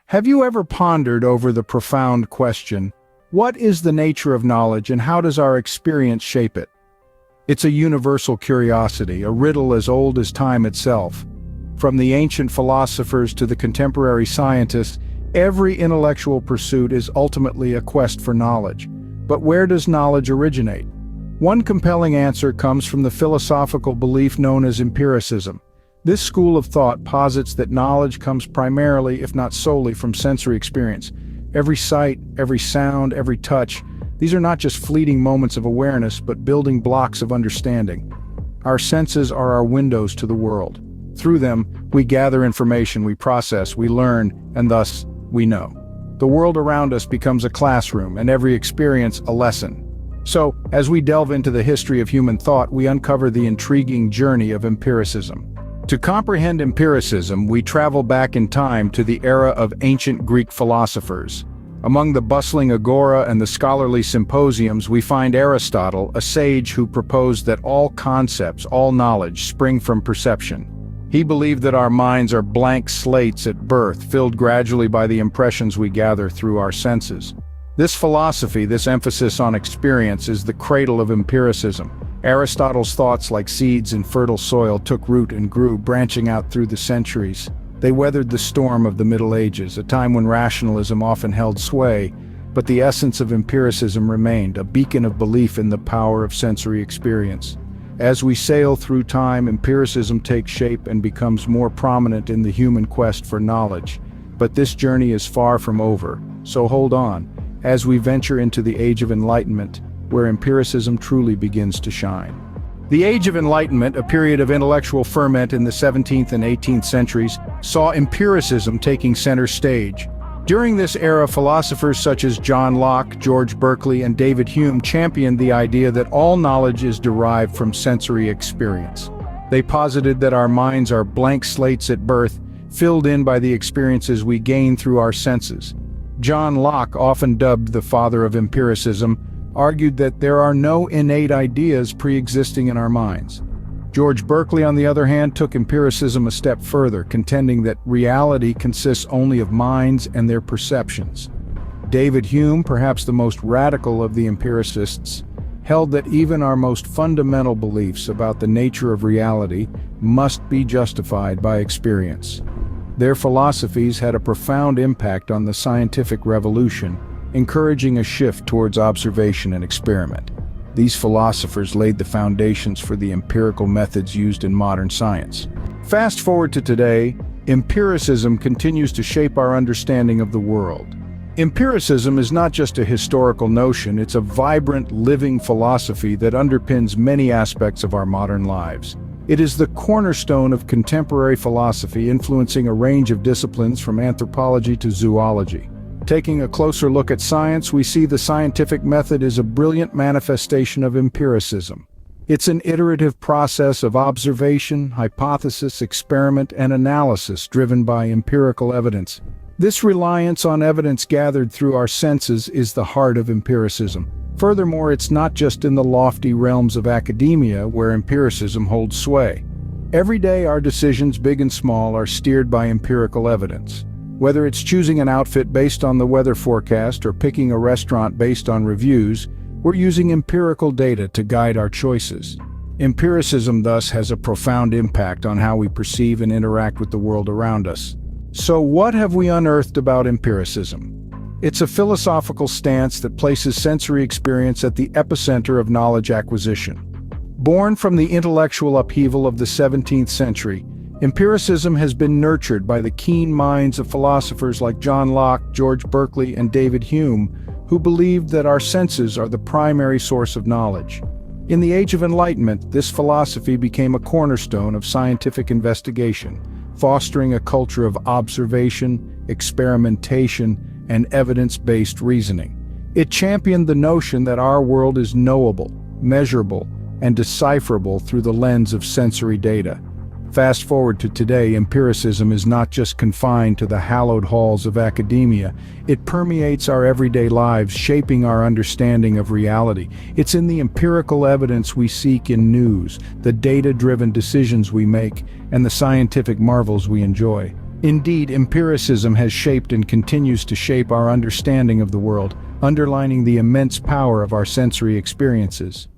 Have you ever pondered over the profound question, what is the nature of knowledge and how does our experience shape it? It's a universal curiosity, a riddle as old as time itself. From the ancient philosophers to the contemporary scientists, every intellectual pursuit is ultimately a quest for knowledge. But where does knowledge originate? One compelling answer comes from the philosophical belief known as empiricism. This school of thought posits that knowledge comes primarily, if not solely, from sensory experience. Every sight, every sound, every touch, these are not just fleeting moments of awareness, but building blocks of understanding. Our senses are our windows to the world. Through them, we gather information, we process, we learn, and thus, we know. The world around us becomes a classroom, and every experience a lesson. So, as we delve into the history of human thought, we uncover the intriguing journey of empiricism. To comprehend empiricism, we travel back in time to the era of ancient Greek philosophers. Among the bustling agora and the scholarly symposiums, we find Aristotle, a sage who proposed that all concepts, all knowledge, spring from perception. He believed that our minds are blank slates at birth, filled gradually by the impressions we gather through our senses. This philosophy, this emphasis on experience, is the cradle of empiricism. Aristotle's thoughts, like seeds in fertile soil, took root and grew, branching out through the centuries. They weathered the storm of the Middle Ages, a time when rationalism often held sway, but the essence of empiricism remained, a beacon of belief in the power of sensory experience. As we sail through time, empiricism takes shape and becomes more prominent in the human quest for knowledge. But this journey is far from over, so hold on, as we venture into the Age of Enlightenment, where empiricism truly begins to shine. The Age of Enlightenment, a period of intellectual ferment in the 17th and 18th centuries, saw empiricism taking center stage. During this era, philosophers such as John Locke, George Berkeley, and David Hume championed the idea that all knowledge is derived from sensory experience. They posited that our minds are blank slates at birth, filled in by the experiences we gain through our senses. John Locke, often dubbed the father of empiricism, argued that there are no innate ideas pre-existing in our minds. George Berkeley, on the other hand, took empiricism a step further, contending that reality consists only of minds and their perceptions. David Hume, perhaps the most radical of the empiricists, held that even our most fundamental beliefs about the nature of reality must be justified by experience. Their philosophies had a profound impact on the scientific revolution, encouraging a shift towards observation and experiment. These philosophers laid the foundations for the empirical methods used in modern science. Fast forward to today, empiricism continues to shape our understanding of the world. Empiricism is not just a historical notion, it's a vibrant, living philosophy that underpins many aspects of our modern lives. It is the cornerstone of contemporary philosophy, influencing a range of disciplines from anthropology to zoology. Taking a closer look at science, we see the scientific method is a brilliant manifestation of empiricism. It's an iterative process of observation, hypothesis, experiment, and analysis driven by empirical evidence. This reliance on evidence gathered through our senses is the heart of empiricism. Furthermore, it's not just in the lofty realms of academia where empiricism holds sway. Every day, our decisions, big and small, are steered by empirical evidence. Whether it's choosing an outfit based on the weather forecast or picking a restaurant based on reviews, we're using empirical data to guide our choices. Empiricism, thus, has a profound impact on how we perceive and interact with the world around us. So what have we unearthed about empiricism? It's a philosophical stance that places sensory experience at the epicenter of knowledge acquisition. Born from the intellectual upheaval of the 17th century, empiricism has been nurtured by the keen minds of philosophers like John Locke, George Berkeley, and David Hume, who believed that our senses are the primary source of knowledge. In the Age of Enlightenment, this philosophy became a cornerstone of scientific investigation, fostering a culture of observation, experimentation, and evidence-based reasoning. It championed the notion that our world is knowable, measurable, and decipherable through the lens of sensory data. Fast forward to today, empiricism is not just confined to the hallowed halls of academia. It permeates our everyday lives, shaping our understanding of reality. It's in the empirical evidence we seek in news, the data-driven decisions we make, and the scientific marvels we enjoy. Indeed, empiricism has shaped and continues to shape our understanding of the world, underlining the immense power of our sensory experiences.